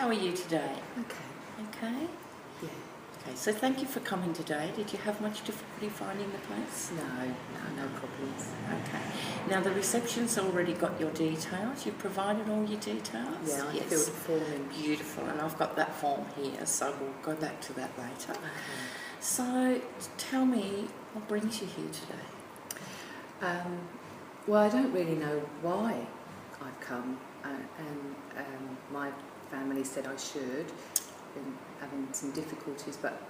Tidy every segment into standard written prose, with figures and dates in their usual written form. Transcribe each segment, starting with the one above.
how are you today? Okay. Okay? Yeah. Okay, so thank you for coming today. Did you have much difficulty finding the place? No problems. Okay. Now the reception's already got your details. You've provided all your details? Yeah, I filled a form in. Beautiful, and I've got that form here, so we'll go back to that later. Okay. So tell me, what brings you here today? Well, I don't really know why I've come, and my family said I should. Been having some difficulties, but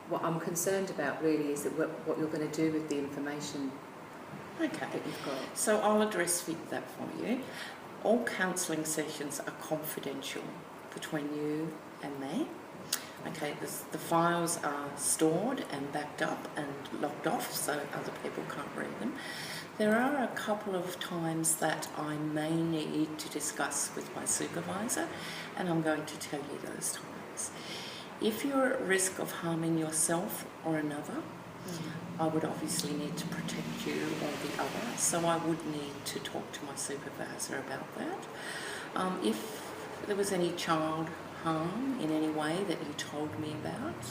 what I'm concerned about really is that what you're going to do with the information Okay. that you've got. So I'll address that for you. All counselling sessions are confidential between you and me. Okay, the files are stored and backed up and locked off so other people can't read them. There are a couple of times that I may need to discuss with my supervisor, and I'm going to tell you those times. If you're at risk of harming yourself or another, I would obviously need to protect you or the other, so I would need to talk to my supervisor about that. If there was any child harm in any way that you told me about,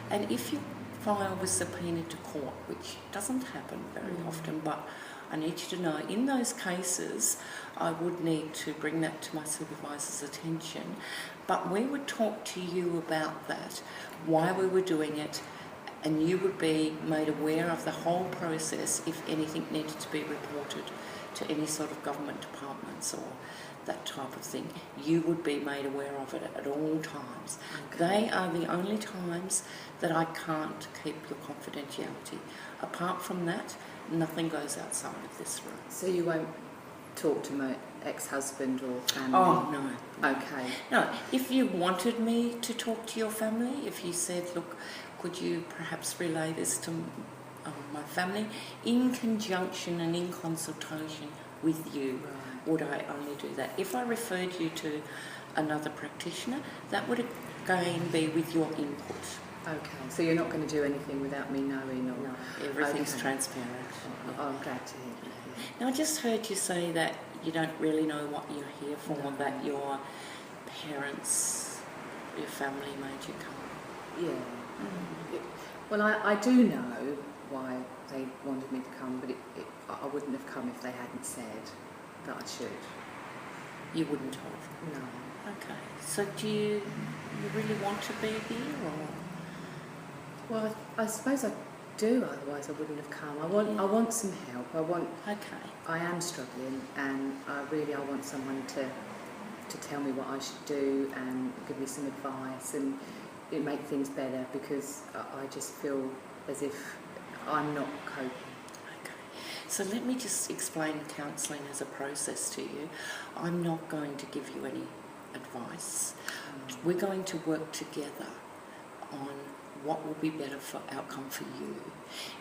and if your file was subpoenaed to court, which doesn't happen very often, but I need you to know in those cases I would need to bring that to my supervisor's attention, but we would talk to you about that, why we were doing it, and you would be made aware of the whole process if anything needed to be reported to any sort of government departments or that type of thing. You would be made aware of it at all times. Okay. They are the only times that I can't keep your confidentiality. Apart from that, nothing goes outside of this room. So you won't talk to my ex-husband or family? Oh, no. Okay. No, if you wanted me to talk to your family, if you said, look, could you perhaps relay this to my family in conjunction and in consultation with you, would I only do that. If I referred you to another practitioner, that would again be with your input. Okay, so you're not going to do anything without me knowing? Or... No, everything's transparent. Oh, I'm glad to hear that. Now I just heard you say that you don't really know what you're here for, No. that your parents, your family made you come. Yeah. Well, I do know why they wanted me to come, but I wouldn't have come if they hadn't said that I should. You wouldn't have? No. Okay. So do you really want to be here, or...? Well, I suppose I do, otherwise I wouldn't have come. I want some help. Okay. I am struggling, and I want someone to tell me what I should do and give me some advice and make things better, because I just feel as if I'm not coping. Okay. So let me just explain counselling as a process to you. I'm not going to give you any advice. We're going to work together on what will be better for outcome for you.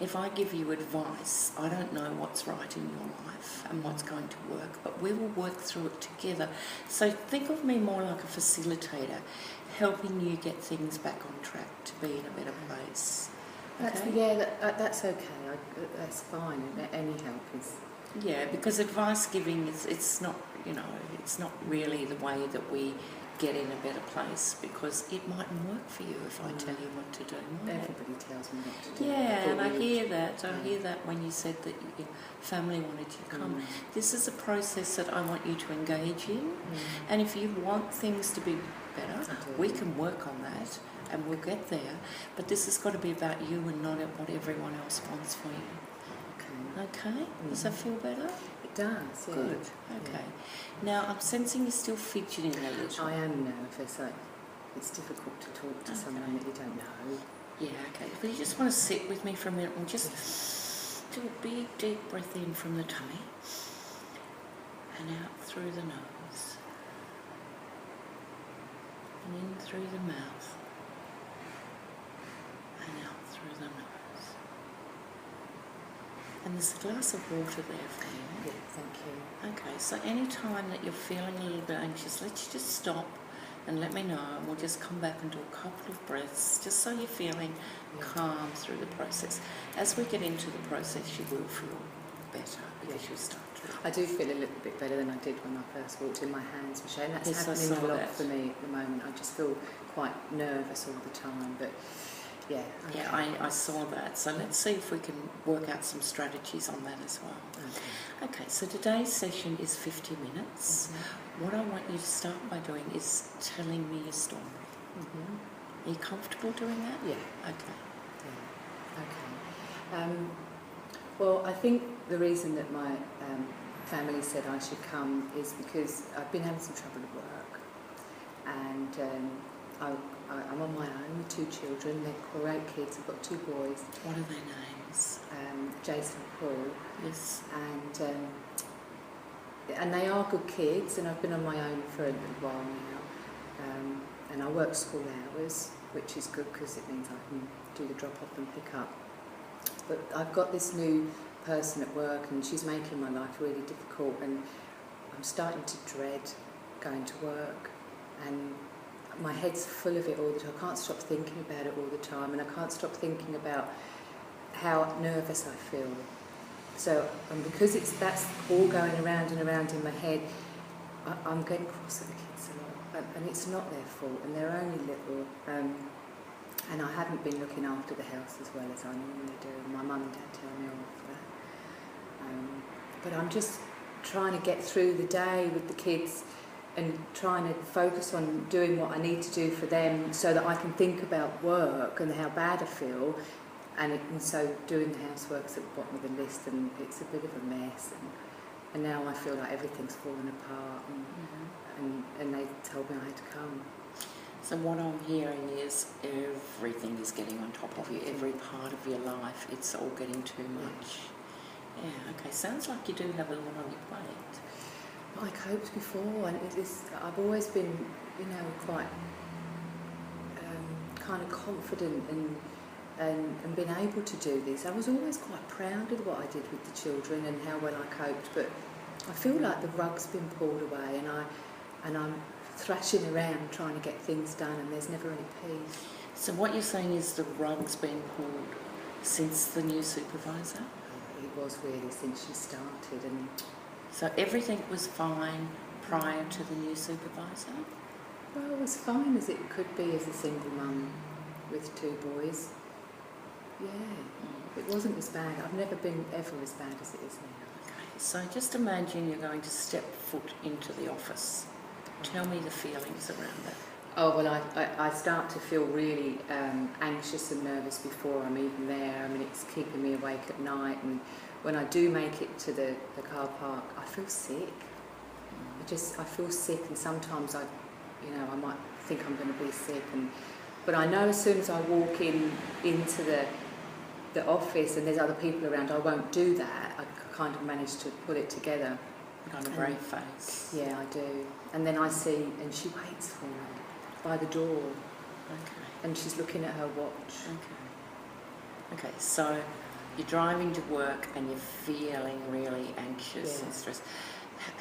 If I give you advice, I don't know what's right in your life and what's going to work, but we will work through it together. So think of me more like a facilitator, helping you get things back on track to be in a better place. Okay? That's okay. That's fine. Any help is... Yeah, because advice giving it's not really the way that we get in a better place, because it mightn't work for you if I tell you what to do. Everybody tells me what to do. Yeah, and I hear that. I hear that when you said that your family wanted you to come. This is a process that I want you to engage in, and if you want things to be better, we can work on that and we'll get there, but this has got to be about you and not what everyone else wants for you. Okay? Does that feel better? It does, yeah. Good. Okay. Now, I'm sensing you're still fidgeting a little. I am nervous. It's difficult to talk to someone that you don't know. Yeah, okay. But you just want to sit with me for a minute and just do a big, deep breath in from the tummy and out through the nose and in through the mouth and out through the nose. And there's a glass of water there for you. Yeah, thank you. Okay, so any time that you're feeling a little bit anxious, let's just stop and let me know, and we'll just come back and do a couple of breaths, just so you're feeling calm through the process. As we get into the process, you will feel better because you start to... I do feel a little bit better than I did when I first walked in. My hands were shaking. That's Yes, I happening saw a lot that. for me at the moment. I just feel quite nervous all the time, but yeah. Okay. Yeah, I saw that. So let's see if we can work out some strategies on that as well. Okay, so today's session is 50 minutes. Mm-hmm. What I want you to start by doing is telling me your story. Mm-hmm. Are you comfortable doing that? Yeah. Okay. Yeah. Okay. Well, I think the reason that my family said I should come is because I've been having some trouble at work, and I'm on my own with 2 children. They're great kids. I've got 2 boys. What are their names? Jason and Paul. Yes. And they are good kids, and I've been on my own for a little while now. And I work school hours, which is good because it means I can do the drop-off and pick up. But I've got this new person at work, and she's making my life really difficult, and I'm starting to dread going to work, and my head's full of it all the time. I can't stop thinking about it all the time, and I can't stop thinking about how nervous I feel. So, and because that's all going around and around in my head, I'm getting cross at the kids a lot, and it's not their fault, and they're only little, and I haven't been looking after the house as well as I normally do. My mum and dad tell me all of that. But I'm just trying to get through the day with the kids and trying to focus on doing what I need to do for them so that I can think about work and how bad I feel, and so doing the housework's at the bottom of the list, and it's a bit of a mess, and now I feel like everything's fallen apart, and they told me I had to come. So what I'm hearing is everything is getting on top of you, every part of your life, it's all getting too much. Yeah, okay, sounds like you do have a lot on your plate. I coped before, and I've always been, quite kind of confident and been able to do this. I was always quite proud of what I did with the children and how well I coped, but I feel like the rug's been pulled away, and I'm thrashing around trying to get things done, and there's never any peace. So what you're saying is the rug's been pulled since the new supervisor? It was really since she started, and so everything was fine prior to the new supervisor? Well, as fine as it could be as a single mum with 2 boys. Yeah, it wasn't as bad. I've never been ever as bad as it is now. Okay, so just imagine you're going to step foot into the office. Tell me the feelings around that. Oh, well, I start to feel really anxious and nervous before I'm even there. I mean, it's keeping me awake at night, and when I do make it to the car park, I feel sick. I feel sick, and sometimes I might think I'm going to be sick, but I know as soon as I walk into the office and there's other people around, I won't do that. I kind of manage to put it together. Put on a brave face. Yeah, I do. And then I see, and she waits for me by the door. Okay. And she's looking at her watch. Okay, so you're driving to work and you're feeling really anxious and stressed.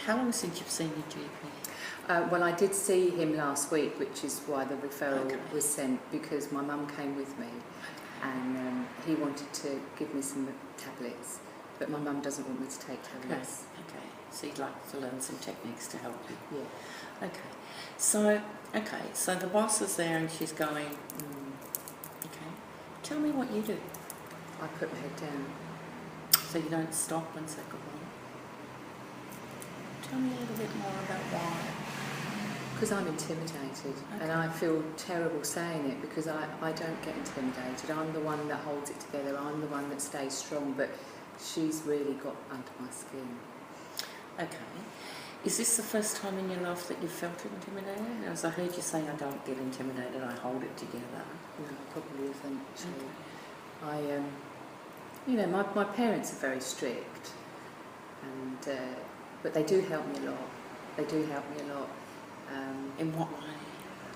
How long since you've seen your GP? Well, I did see him last week, which is why the referral was sent, because my mum came with me, and he wanted to give me some tablets, but my mum doesn't want me to take tablets. Okay, so you'd like to learn some techniques to help you? Yeah. Okay, so the boss is there and she's going, okay, tell me what you do. I put my head down. So you don't stop and say goodbye? Tell me a little bit more about why. Because I'm intimidated, and I feel terrible saying it because I don't get intimidated. I'm the one that holds it together, I'm the one that stays strong, but she's really got under my skin. Okay. Is this the first time in your life that you felt intimidated? As I heard you say, I don't get intimidated, I hold it together. No, it probably isn't, actually. My parents are very strict, and but they do help me a lot. In what way?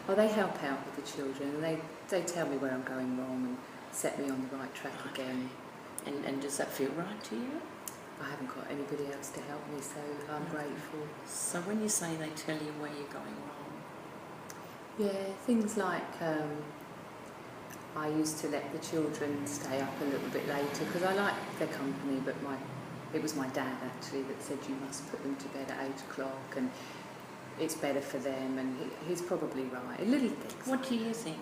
Well, they help out with the children, and they tell me where I'm going wrong and set me on the right track again. And does that feel right to you? I haven't got anybody else to help me, so I'm grateful. So when you say they tell you where you're going wrong? Yeah, things like I used to let the children stay up a little bit later because I like their company, but my It was my dad actually that said you must put them to bed at 8 o'clock and it's better for them, and he's probably right. Little things. What do you think?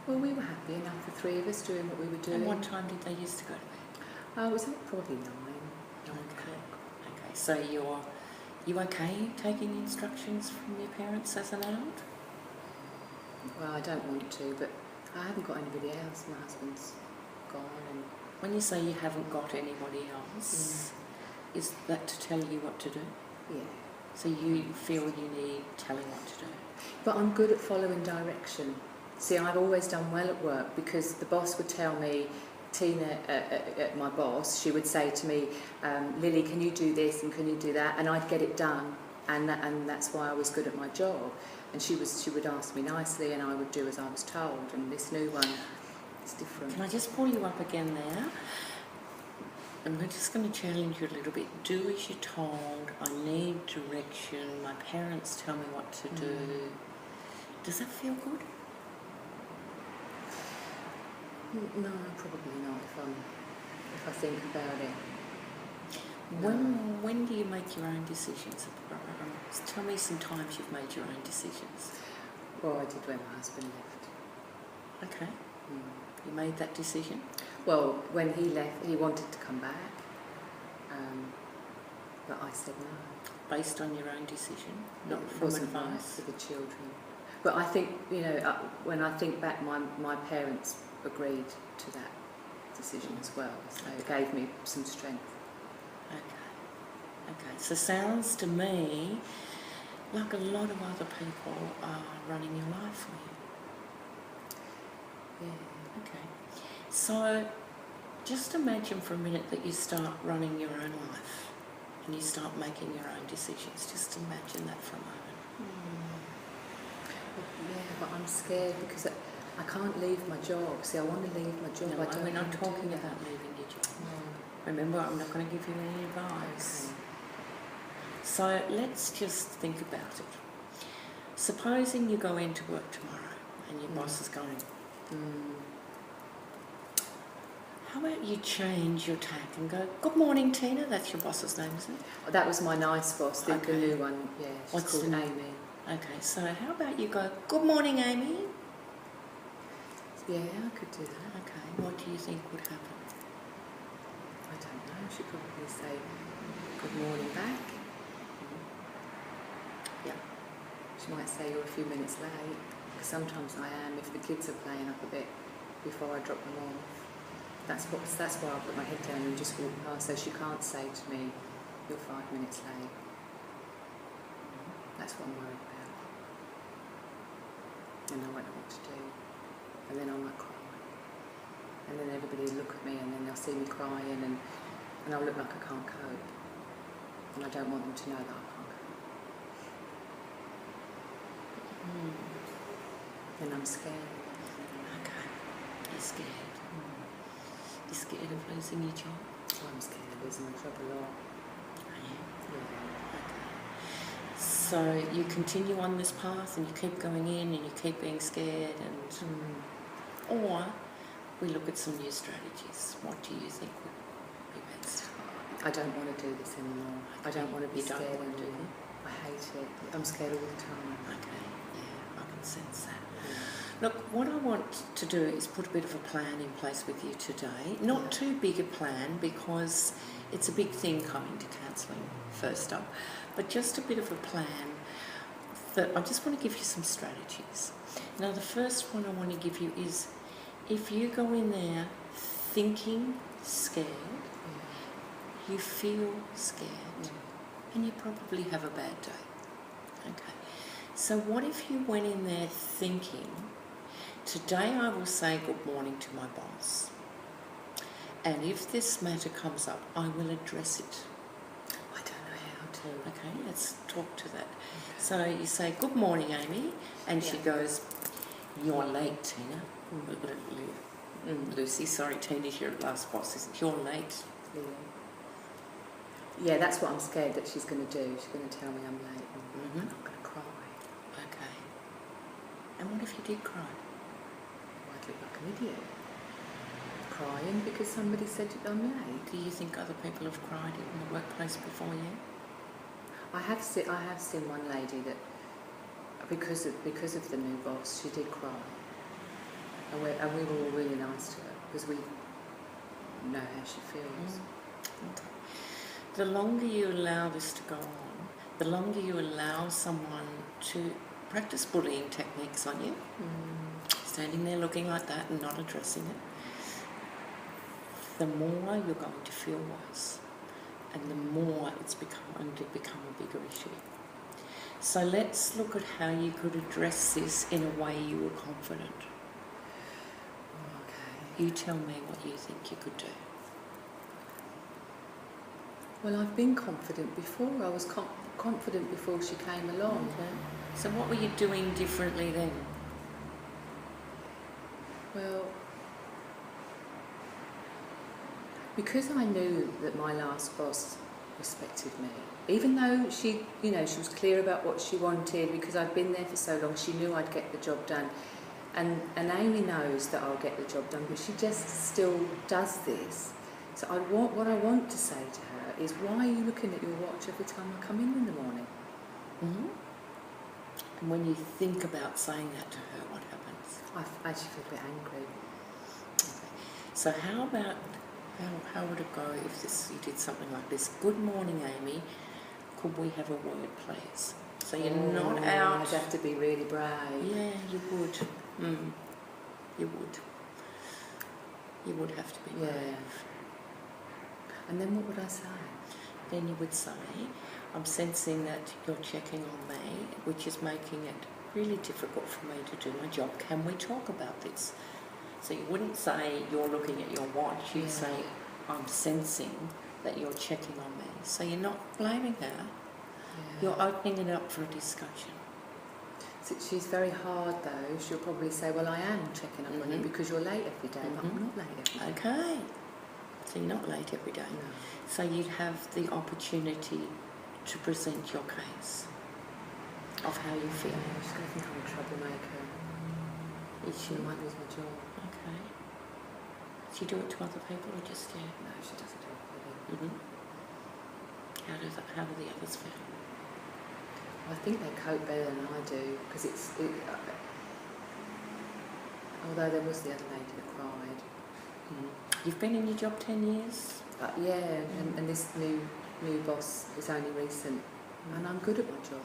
Well, we were happy enough, the three of us, doing what we were doing. And what time did they used to go to bed? It was probably 9 Okay. o'clock. Okay, so you okay taking instructions from your parents as an adult? Well, I don't want to, but I haven't got anybody else. My husband's gone, and When you say you haven't got anybody else, is that to tell you what to do? yeah. So you feel you need telling what to do? But I'm good at following direction. See, I've always done well at work because the boss would tell me, Tina, my boss, she would say to me, Lily, can you do this and can you do that? And I'd get it done, and that's why I was good at my job. And she would ask me nicely, and I would do as I was told. And this new one, it's different. Can I just pull you up again there? And we're just going to challenge you a little bit. Do as you're told. I need direction. My parents tell me what to do. Does that feel good? No, probably not. If I think about it. When do you make your own decisions? Tell me some times you've made your own decisions. Well, I did when my husband left. Okay. You made that decision? Well, when he left, he wanted to come back, but I said no. Based on your own decision, not It from wasn't right advice? for the children. But I think, when I think back, my parents agreed to that decision as well, so it gave me some strength. Okay. So sounds to me like a lot of other people are running your life for you. Yeah. Okay. So just imagine for a minute that you start running your own life and you start making your own decisions. Just imagine that for a moment. Yeah, but I'm scared because I can't leave my job. See, I want to leave my job. No, I don't we're not want to talking do about that. leaving your job. No. Remember, I'm not going to give you any advice. Okay. So let's just think about it. Supposing you go into work tomorrow and your boss is going, how about you change your tack and go, good morning, Tina. That's your boss's name, isn't it? That was my nice boss, the new one. Yeah, she's What's called the name? Amy. Okay, so how about you go, good morning, Amy. Yeah, I could do that. Okay, what do you think would happen? I don't know. She'd probably say good morning back. Yeah. She might say you're a few minutes late, because sometimes I am if the kids are playing up a bit before I drop them off. That's why I put my head down and just walk past, so she can't say to me, you're 5 minutes late. That's what I'm worried about. And I won't know what to do. And then I might cry. And then everybody will look at me and then they'll see me crying and I'll look like I can't cope. And I don't want them to know that I can't cope. And I'm scared. Okay, you're scared. You're scared of losing your job? I'm scared of losing my job a lot. Are you? Yeah. Okay. So you continue on this path and you keep going in and you keep being scared or we look at some new strategies. What do you think would be best? I don't want to do this anymore. I don't want to be You don't scared want to do anymore. I hate it. I'm scared all the time. Okay, yeah, I can sense that. Look, what I want to do is put a bit of a plan in place with you today. Not too big a plan because it's a big thing coming to counselling first up, but just a bit of a plan that I just want to give you some strategies. Now, the first one I want to give you is if you go in there thinking scared, you feel scared, and you probably have a bad day. Okay. So what if you went in there thinking, today I will say good morning to my boss, and if this matter comes up, I will address it. I don't know how to. Okay, let's talk to that. So you say, good morning, Amy, and she goes, you're late, Tina. Lucy, sorry, Tina's your last boss, isn't you're late. Yeah, that's what I'm scared that she's going to do. She's going to tell me I'm late and I'm going to cry. Okay. And what if you did cry? I'd look like an idiot. crying because somebody said I'm late. Do you think other people have cried in the workplace before you? I have seen one lady that because of the new boss, she did cry, and we were all really nice to her because we know how she feels. Okay. The longer you allow this to go on, the longer you allow someone to practice bullying techniques on you, standing there looking like that and not addressing it, the more you're going to feel worse, and the more it's going to become a bigger issue. So let's look at how you could address this in a way you were confident. Okay. You tell me what you think you could do. Well, I've been confident before. I was confident before she came along. Okay. So what were you doing differently then? Well, because I knew that my last boss respected me, even though she was clear about what she wanted, because I'd been there for so long, she knew I'd get the job done. And Amy knows that I'll get the job done, but she just still does this. So what I want to say to her is, why are you looking at your watch every time I come in the morning? Mm-hmm. And when you think about saying that to her, what happens? I actually feel a bit angry. Okay. So how about, how would it go if you did something like this? Good morning, Amy. Could we have a word, please? So you're not out. I'd have to be really brave. Yeah, you would. You would. You would have to be brave. Yeah. And then what would I say? Then you would say, I'm sensing that you're checking on me, which is making it really difficult for me to do my job. Can we talk about this? So you wouldn't say you're looking at your watch. You'd say, I'm sensing that you're checking on me. So you're not blaming her. Yeah. You're opening it up for a discussion. So she's very hard though. She'll probably say, well, I am checking up on you because you're late every day. But I'm not late every day. Okay. So you're not late every day. No. So you'd have the opportunity to present your case of how you feel. She's going to think I'm a troublemaker. She might lose my job. Okay. Does she do it to other people or just you? No, she doesn't do it really. How do the others feel? I think they cope better than I do, because although there was the other lady that cried. You've been in your job 10 years? And this new boss is only recent, and I'm good at my job.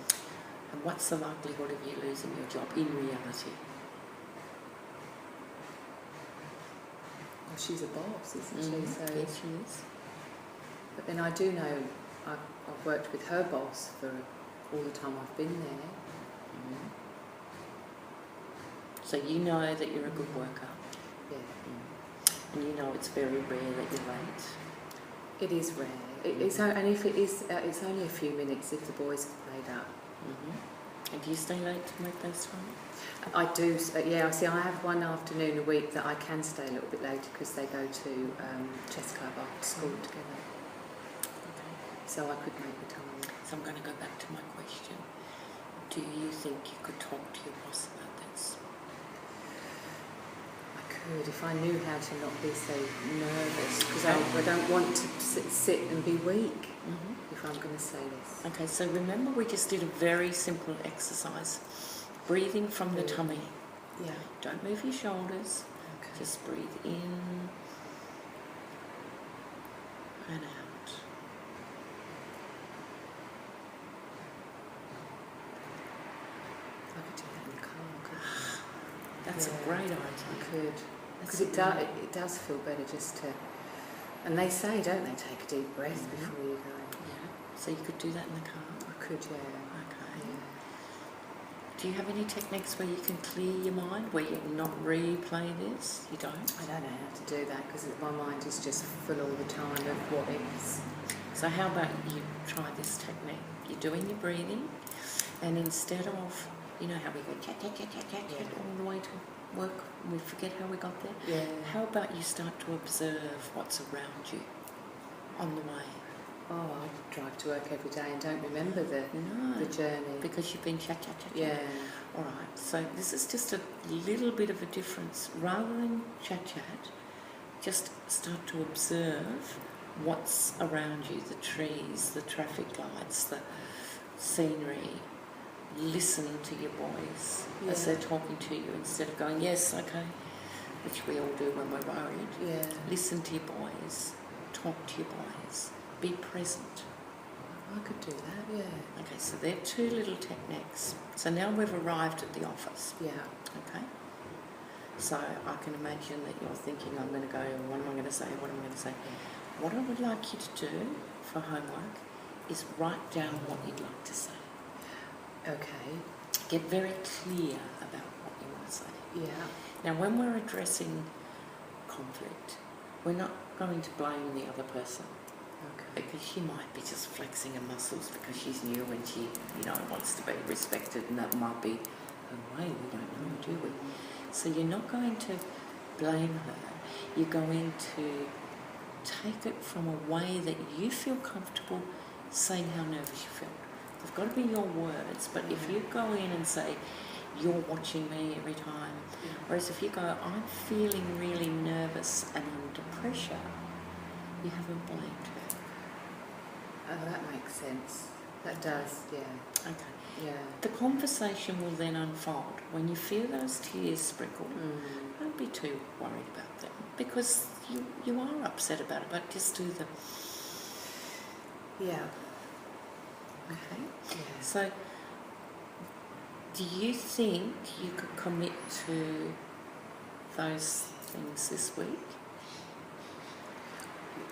And what's the likelihood of you losing your job in reality? Well, she's a boss, isn't she? So, yes, she is. But then I do know I've worked with her boss for all the time I've been there. So you know that you're a good worker. Yeah. And you know it's very rare that you're late. It is rare. And if it is, it's only a few minutes if the boys have played up. And do you stay late to make those times? I do. Yeah. See, I have one afternoon a week that I can stay a little bit later because they go to chess club after school together. Okay. So I could make the time. So I'm going to go back to my question. Do you think you could talk to your boss about this? I could, if I knew how to not be so nervous, because I don't want to sit and be weak if I'm going to say this. Okay, so remember we just did a very simple exercise. Breathing from the tummy. Yeah. Don't move your shoulders. Okay. Just breathe in and out. I could do that in the car, couldn't I? That's a great idea. I could. Because it does feel better just to... And they say, don't they, take a deep breath before you go. Yeah. So you could do that in the car? I could, yeah. Okay. Yeah. Do you have any techniques where you can clear your mind, where you not replay this? You don't? I don't know how to do that because my mind is just full all the time of what is. So how about you try this technique? You're doing your breathing, and instead of, you know how we go chat all the way to work, we forget how we got there? Yeah. How about you start to observe what's around you on the way? Oh, I drive to work every day and don't remember the journey. Because you've been chat. Yeah. All right, so this is just a little bit of a difference. Rather than chat, just start to observe what's around you, the trees, the traffic lights, the scenery. Listen to your boys as they're talking to you instead of going, yes, okay, which we all do when we're worried. Yeah. Listen to your boys, talk to your boys, be present. I could do that, yeah. Okay, so they're two little techniques. So now we've arrived at the office. Yeah. Okay. So I can imagine that you're thinking, I'm going to go, what am I going to say, what am I going to say? What I would like you to do for homework is write down what you'd like to say. Okay. Get very clear about what you want to say. Yeah. Now, when we're addressing conflict, we're not going to blame the other person. Okay. Because she might be just flexing her muscles because she's new and she, wants to be respected, and that might be her way. We don't know, do we? So you're not going to blame her. You're going to take it from a way that you feel comfortable saying how nervous you feel. They've got to be your words, but if you go in and say, you're watching me every time, whereas if you go, I'm feeling really nervous and under pressure, you haven't blamed her. Oh, that makes sense. That does, yeah. Okay. Yeah. The conversation will then unfold. When you feel those tears sprinkle, don't be too worried about them, because you are upset about it, but just do the... Yeah. Okay. Yeah. So, do you think you could commit to those things this week?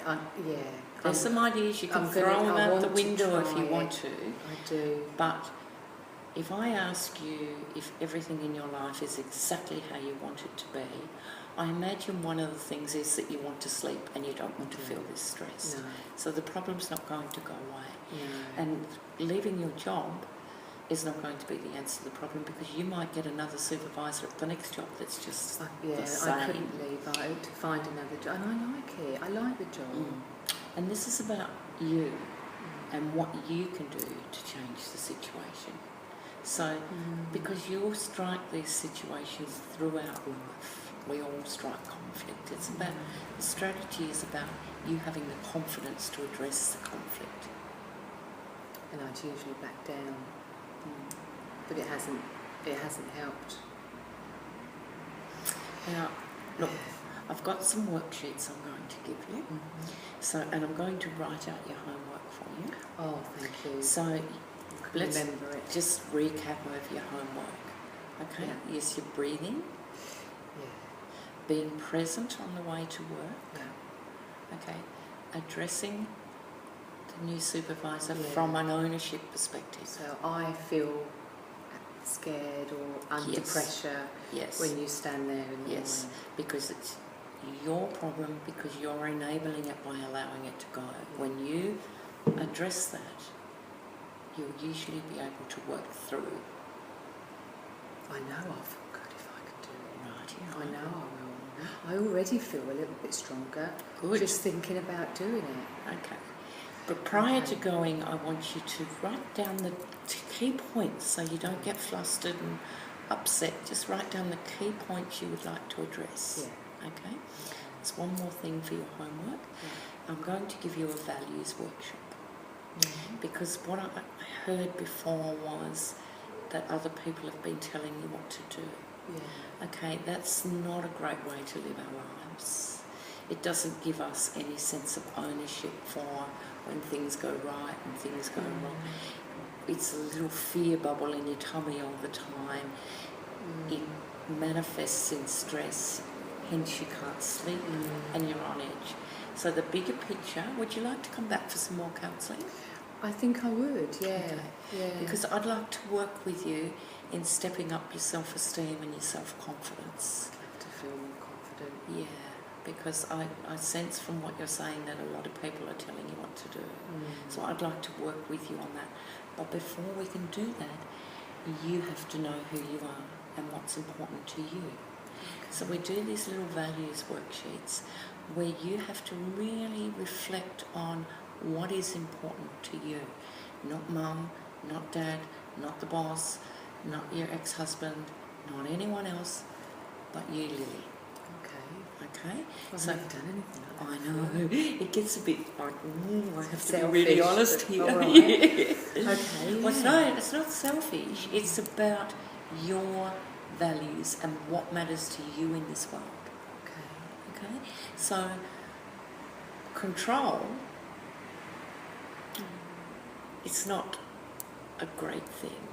Yeah. There's some ideas you can throw them out the window if you want to. I do. But if I ask you if everything in your life is exactly how you want it to be, I imagine one of the things is that you want to sleep and you don't want to feel this stress. No. So the problem's not going to go away. No. And leaving your job is not going to be the answer to the problem, because you might get another supervisor at the next job that's just the same. I couldn't leave out to find another job, and I like it. I like the job. And this is about you and what you can do to change the situation. So, because you'll strike these situations throughout life, we all strike conflict. It's about, the strategy is about you having the confidence to address the conflict. And I'd usually back down, but it hasn't helped. Now, look, I've got some worksheets I'm going to give you. So, and I'm going to write out your homework for you. Oh, thank you. So, let's remember it. just recap over your homework. Okay? Yeah. Yes, you're breathing. Yeah. Being present on the way to work. Yeah. Okay? Addressing the new supervisor from an ownership perspective. So I feel scared or under pressure when you stand there in the morning. Because it's your problem, because you're enabling it by allowing it to go. When you address that, you'll usually be able to work through. I know I'll feel good if I can do it. Right, yeah. I know I will. I already feel a little bit stronger. Good. Just thinking about doing it. Okay. But prior to going, I want you to write down the key points so you don't get flustered and upset. Just write down the key points you would like to address. Yeah. Okay? It's one more thing for your homework. Yeah. I'm going to give you a values workshop. Because what I heard before was that other people have been telling you what to do. Yeah. Okay, that's not a great way to live our lives. It doesn't give us any sense of ownership for when things go right and things go wrong. It's a little fear bubble in your tummy all the time. It manifests in stress, hence you can't sleep and you're on edge. So the bigger picture, would you like to come back for some more counselling? I think I would, yeah. Okay. Yeah. Because I'd like to work with you in stepping up your self-esteem and your self-confidence. I'd like to feel more confident. Yeah, because I sense from what you're saying that a lot of people are telling you what to do. So I'd like to work with you on that. But before we can do that, you have to know who you are and what's important to you. So we do these little values worksheets where you have to really reflect on what is important to you. Not mum, not dad, not the boss, not your ex-husband, not anyone else, but you, Lily. Okay. Okay? I've never done anything like that. I know. It gets a bit like, I have to Selfish, be really honest but here. all right. Yeah. Okay, Well, yeah. it's not selfish. It's about your values and what matters to you in this world. Okay. Okay? So, control, it's not a great thing,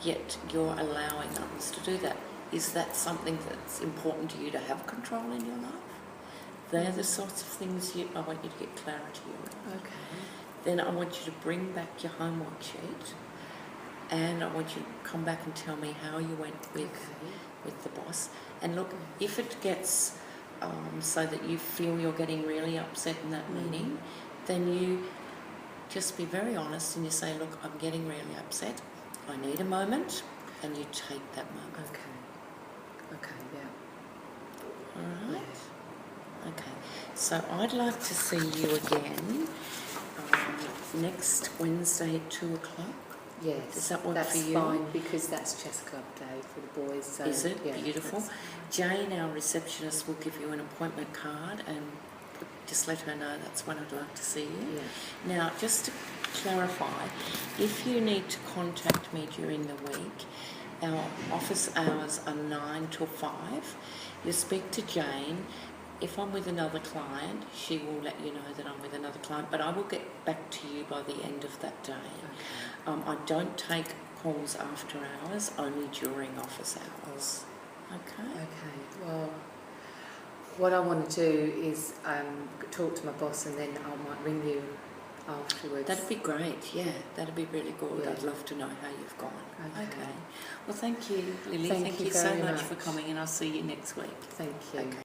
yet you're allowing others to do that. Is that something that's important to you to have control in your life? They're the sorts of things I want you to get clarity around. Okay. Then I want you to bring back your homework sheet, and I want you to come back and tell me how you went with the boss. And look, if it gets so that you feel you're getting really upset in that meeting, then you just be very honest and you say, look, I'm getting really upset. I need a moment, and you take that moment. Okay, yeah. All right? Okay. So I'd like to see you again next Wednesday at 2 o'clock. Yes. Does that work that's for you? That's fine, because that's chess club day for the boys. So, is it? Yeah, beautiful. Jane, our receptionist, will give you an appointment card and just let her know that's when I'd like to see you. Yeah. Now, just to clarify, if you need to contact me during the week, our office hours are 9 till 5. You speak to Jane. If I'm with another client, she will let you know that I'm with another client, but I will get back to you by the end of that day. Okay. I don't take calls after hours, only during office hours. Okay? Okay, well, what I want to do is talk to my boss, and then I might ring you afterwards. That'd be great, yeah. That'd be really good. Yeah. I'd love to know how you've gone. Okay. Well, thank you, Lily. Thank you so very much much for coming, and I'll see you next week. Thank you. Okay.